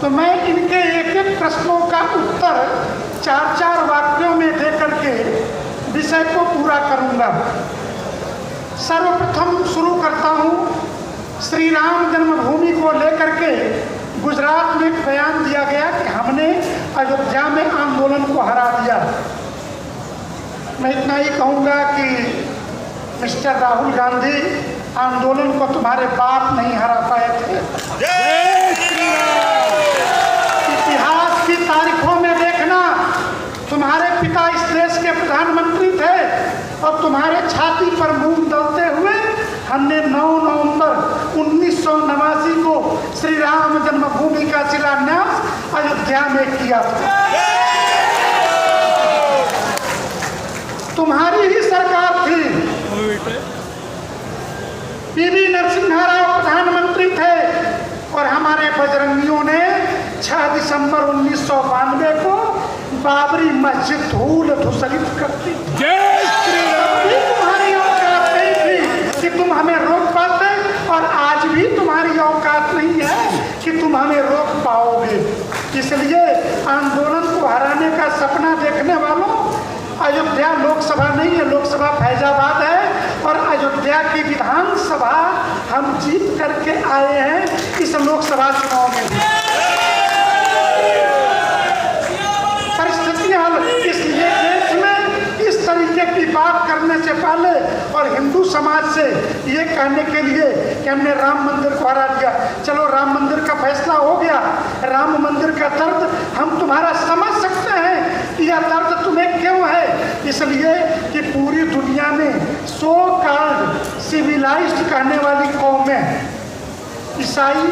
तो मैं इनके एक एक प्रश्नों का उत्तर 4-4 वाक्यों में दे करके विषय को पूरा करूंगा। सर्वप्रथम शुरू करता हूं, श्री राम जन्मभूमि को लेकर के गुजरात में एक बयान दिया गया कि हमने अयोध्या में आंदोलन को हरा दिया। मैं इतना ही कहूँगा कि मिस्टर राहुल गांधी, आंदोलन को तुम्हारे बाप नहीं हरा पाए थे। इतिहास की तारीखों में देखना, तुम्हारे पिता इस देश के प्रधानमंत्री थे और तुम्हारे छाती पर मूंग दलते हुए हमने 9 नवंबर 1989 को श्री राम जन्मभूमि का शिलान्यास अयोध्या में किया था। तुम्हारी ही सरकार थी। पीवी नरसिम्हा राव प्रधानमंत्री थे और हमारे बजरंगियों ने 6 दिसंबर 1992 को बाबरी मस्जिद धूल धूसरित कर दी। तुम्हारी औकात नहीं थी कि तुम हमें रोक पाते और आज भी तुम्हारी औकात नहीं है कि तुम हमें रोक पाओगे। इसलिए आंदोलन को हराने का सपना देखने वालों, अयोध्या लोकसभा नहीं है, लोकसभा फैजाबाद है और अयोध्या की विधानसभा हम जीत करके आए हैं इस लोकसभा चुनाव में। परिस्थितियां इसलिए देश में इस तरीके की बात करने से पहले और हिंदू समाज से ये कहने के लिए कि हमने राम मंदिर को हरा दिया। चलो राम मंदिर का फैसला हो गया, राम मंदिर का दर्द हम तुम्हारा समझ सकते हैं। यह दर्द तुम्हें क्यों है? इसलिए कि पूरी दुनिया में सो कॉल्ड सिविलाइज्ड कहने वाली कौमें, ईसाई,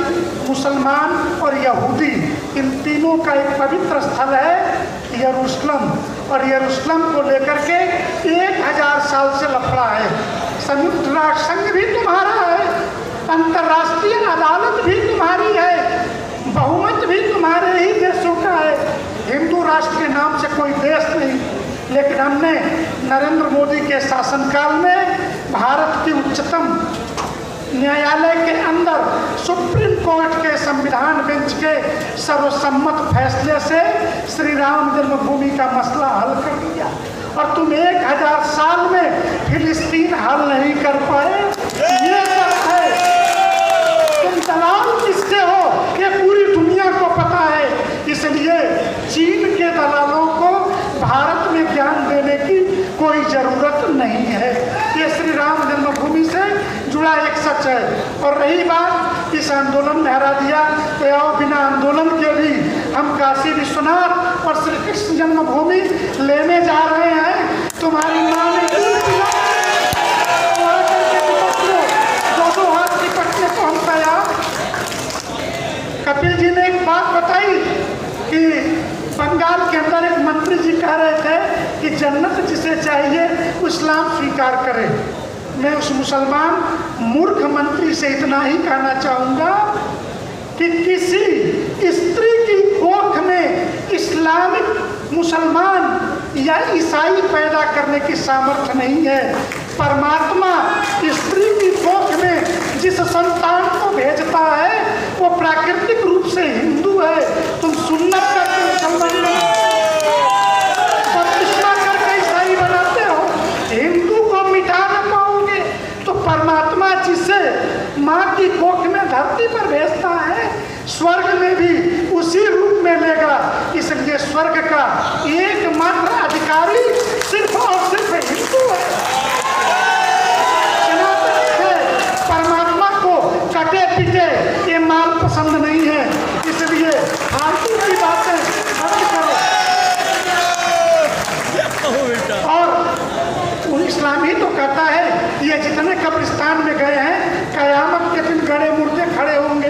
मुसलमान और यहूदी, इन तीनों का एक पवित्र स्थल है यरूशलेम और यरूशलेम को लेकर के 1000 साल से लफड़ा है। संयुक्त राष्ट्र संघ भी तुम्हारा है, अंतर्राष्ट्रीय अदालत भी तुम्हारी है, बहुमत भी तुम्हारे ही देशों का है। हिंदू राष्ट्र के नाम से कोई देश नहीं, लेकिन हमने नरेंद्र मोदी के शासनकाल में भारत की उच्चतम न्यायालय के अंदर सुप्रीम कोर्ट के संविधान बेंच के सर्वसम्मत फैसले से श्री राम जन्मभूमि का मसला हल कर दिया और तुम 1000 साल में फिलिस्तीन हल नहीं कर पाए। ये सब है। तुम दलाल किसके हो ये पूरी दुनिया को पता है। इसलिए चीन के दलालों को भारत में ज्ञान देने की कोई जरूरत नहीं है। ये श्री राम जन्मभूमि से जुड़ा एक सच है। और रही बात इस आंदोलन में हरा दिया, तो आओ बिना आंदोलन के भी हम काशी विश्वनाथ और श्री कृष्ण जन्मभूमि लेने जा रहे हैं। तुम्हारी माँ ने दो हाथ निपटने को हम तैयार। कपिल जी ने एक बात बताई कि बंगाल के अंदर एक मंत्री जी कह रहे थे कि जन्नत जिसे चाहिए इस्लाम स्वीकार करे। मैं उस मुसलमान मूर्ख मंत्री से इतना ही कहना चाहूँगा कि किसी स्त्री की कोख में इस्लामिक मुसलमान या ईसाई पैदा करने की सामर्थ्य नहीं है। परमात्मा स्त्री की कोख में जिस संतान को भेजता है वो प्राकृतिक रूप से हिंदू है। तुम सुन्नत करके मुसलमान बपतिस्मा करके ईसाई बनाते हो, हिंदू को मिटा न पाओगे। तो परमात्मा जिसे माँ की कोख में धरती पर भेजता है स्वर्ग में भी उसी रूप में लेगा। इसलिए स्वर्ग का एकमात्र अधिकारी सिर्फ और सिर्फ हिंदू है। परमात्मा को कटे पिटे ये माल पसंद नहीं है। इसलिए फालतू की बातें बंद करो। और इस्लाम ही तो कहता है ये जितने कब्रिस्तान में गए हैं कयामत के दिन गड़े मुर्दे खड़े होंगे,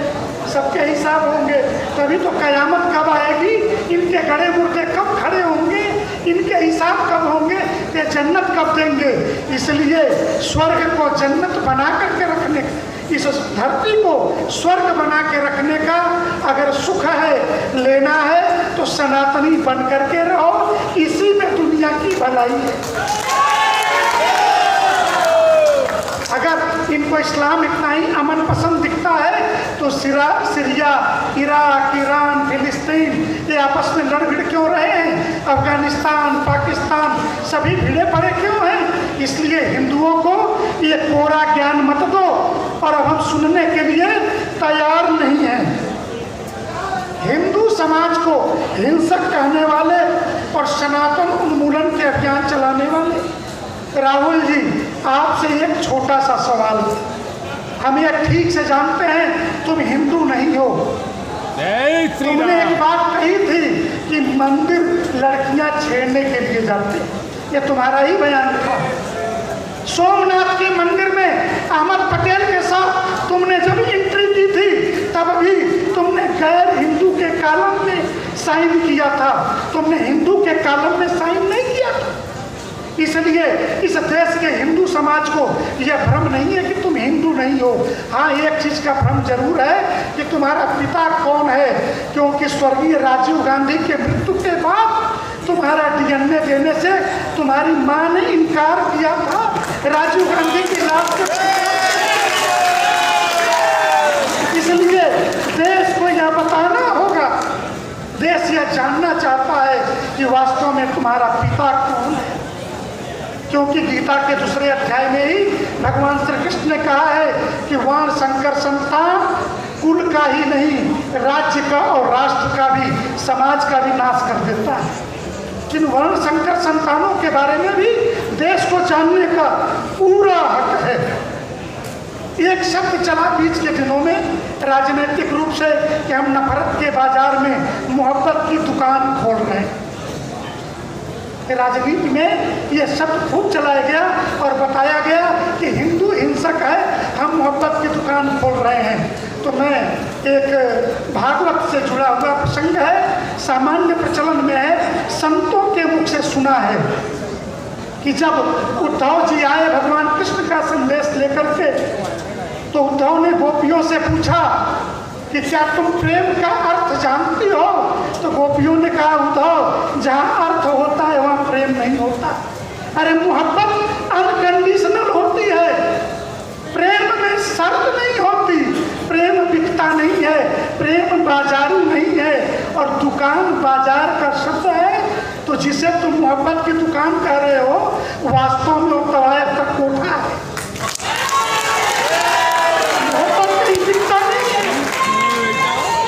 सबके हिसाब होंगे। तभी तो कयामत कब आएगी, इनके गड़े मुर्दे कब खड़े होंगे, इनके हिसाब कब होंगे, ये जन्नत कब देंगे। इसलिए स्वर्ग को जन्नत बना करके रखने, इस धरती को स्वर्ग बना के रखने का अगर सुख है, लेना है तो सनातनी बन करके रहो। इसी में दुनिया की भलाई है। अगर इनको इस्लाम इतना ही अमन पसंद दिखता है तो सीरिया, इराक, ईरान, फिलिस्तीन ये आपस में लड़ भिड़ क्यों रहे हैं? अफगानिस्तान, पाकिस्तान सभी भिड़े पड़े क्यों हैं? इसलिए हिंदुओं को ये कोरा ज्ञान मत दो, और अब हम सुनने के लिए तैयार नहीं हैं। हिंदू समाज को हिंसक कहने वाले और सनातन उन्मूलन के अभियान चलाने वाले, राहुल जी आपसे एक छोटा सा सवाल, हम ये ठीक से जानते हैं तुम हिंदू नहीं हो। तुमने एक बात कही थी कि मंदिर लड़कियां छेड़ने के लिए जाते हैं, ये तुम्हारा ही बयान था। सोमनाथ के मंदिर में अहमद पटेल के साथ तुमने जब एंट्री की थी तब भी तुमने गैर हिंदू के कॉलम में साइन किया था, तुमने हिंदू के कॉलम में साइन नहीं किया था। इसलिए इस देश के हिंदू समाज को यह भ्रम नहीं है कि तुम हिंदू नहीं हो। हाँ, एक चीज का भ्रम जरूर है कि तुम्हारा पिता कौन है, क्योंकि स्वर्गीय राजीव गांधी के मृत्यु के बाद तुम्हारा डीएनए देने से तुम्हारी मां ने इनकार किया था। राजीव गांधी की लाश के, इसलिए देश को यह बताना होगा, देश यह जानना चाहता है कि वास्तव में तुम्हारा पिता कौन है, क्योंकि गीता के दूसरे अध्याय में ही भगवान श्री कृष्ण ने कहा है कि वर्ण संकर संतान कुल का ही नहीं, राज्य का और राष्ट्र का भी, समाज का भी नाश कर देता है। जिन वर्ण संकर संतानों के बारे में भी देश को जानने का पूरा हक है। एक शब्द चला बीच के दिनों में राजनीतिक रूप से कि हम नफरत के बाजार में मोहब्बत की दुकान खोल रहे हैं। राजनीति में ये शब्द खूब चलाया गया और बताया गया कि हिंदू हिंसक है, हम मोहब्बत की दुकान खोल रहे हैं। तो मैं एक भागवत से जुड़ा हुआ प्रसंग है, सामान्य प्रचलन में है, संतों के मुख से सुना है कि जब उद्धव जी आए भगवान कृष्ण का संदेश लेकर के, तो उद्धव ने गोपियों से पूछा कि क्या तुम प्रेम का अर्थ जानती हो? तो गोपियों ने कहा उद्धव, जहाँ अर्थ होता है वहाँ प्रेम नहीं होता। अरे मोहब्बत अनकंडीशनल होती है, प्रेम में शर्त नहीं होती, प्रेम बिकता नहीं है, प्रेम बाजारू नहीं है। और दुकान बाजार का शब्द है, तो जिसे तुम मोहब्बत की दुकान कह रहे हो वास्तव में वो तवायफ का कोठा है। मोहब्बत कहीं बिकता नहीं है।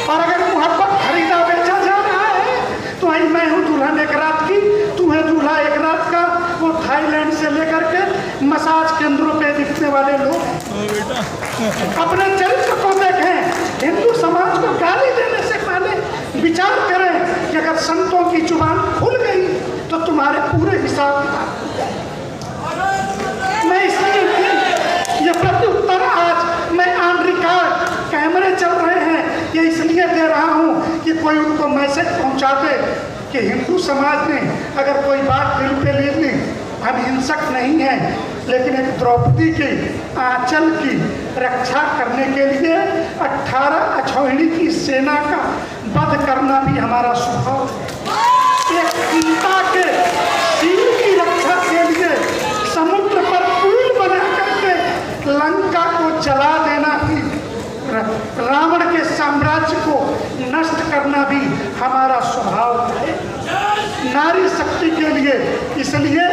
और अगर मोहब्बत खरीदा बेचा जा रहा है तो भाई मैं हूँ दुल्हन एक रात की, तू है दूल्हा एक रात का। वो थाईलैंड से लेकर के मसाज केंद्रों पे दिखने वाले लोग अपने चरित्र को देखें। हिंदू समाज को गाली देने से पहले विचार करें कि अगर संतों की जुबान खुल गई तो तुम्हारे पूरे हिसाब मैं इसलिए ये प्रत्युत्तर आज मैं ऑन रिकॉर्ड, कैमरे चल रहे हैं, ये इसलिए दे रहा हूँ कि कोई उनको मैसेज पहुँचा दे कि हिंदू समाज ने अगर कोई बात दिल पे ले ली, हम हिंसक नहीं हैं, लेकिन एक द्रौपदी के आंचल की रक्षा करने के लिए 18 अछौहिणी की सेना का वध करना भी हमारा स्वभाव है। एक सीता के सिर की रक्षा के लिए समुद्र पर पुल बना करके लंका को जला देना भी, रावण के साम्राज्य को नष्ट करना भी हमारा स्वभाव है। नारी शक्ति के लिए इसलिए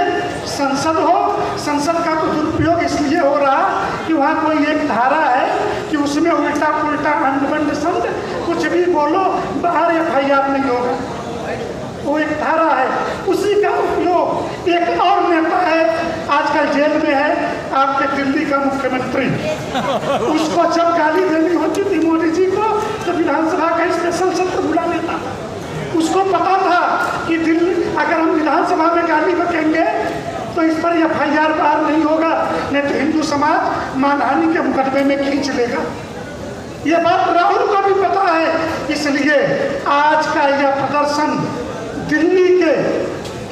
संसद हो, संसद का तो दुरुपयोग इसलिए हो रहा कि वहाँ कोई एक धारा है कि उसमें उल्टा पुल्टा अंडबंड संत कुछ भी बोलो, बाहर FIR नहीं होगा। वो एक धारा है, उसी का उपयोग। एक और नेता है आजकल जेल में है, आपके दिल्ली का मुख्यमंत्री, उसको जब गाली देनी होती थी मोदी जी को तो विधानसभा का स्पेशल सत्र बुला लेता था। उसको पता था कि दिल्ली अगर हम विधानसभा में गाली बकेंगे तो इस पर FIR बाहर नहीं होगा, नहीं तो हिंदू समाज मानहानि के मुकदमे में खींच लेगा। ये बात राहुल को भी पता है, इसलिए आज का यह प्रदर्शन दिल्ली के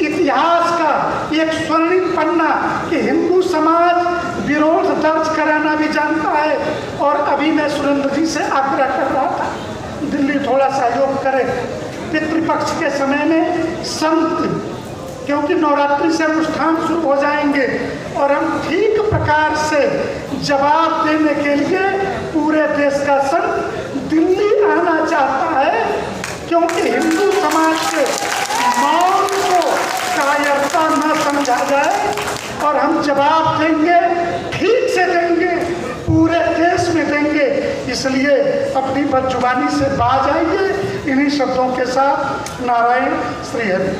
इतिहास का एक स्वर्णिम पन्ना कि हिंदू समाज विरोध दर्ज कराना भी जानता है। और अभी मैं सुरेंद्र जी से आग्रह कर रहा था, दिल्ली थोड़ा सहयोग करे। पितृपक्ष के समय में संत, क्योंकि नवरात्रि से अनुष्ठान शुरू हो जाएंगे और हम ठीक प्रकार से जवाब देने के लिए पूरे देश का संत दिल्ली आना चाहता है, क्योंकि हिंदू समाज के मौन को कायरता न समझा जाए और हम जवाब देंगे, ठीक से देंगे, पूरे देश में देंगे। इसलिए अपनी बदजुबानी से बाज आइए। इन्हीं शब्दों के साथ नारायण श्री हरि।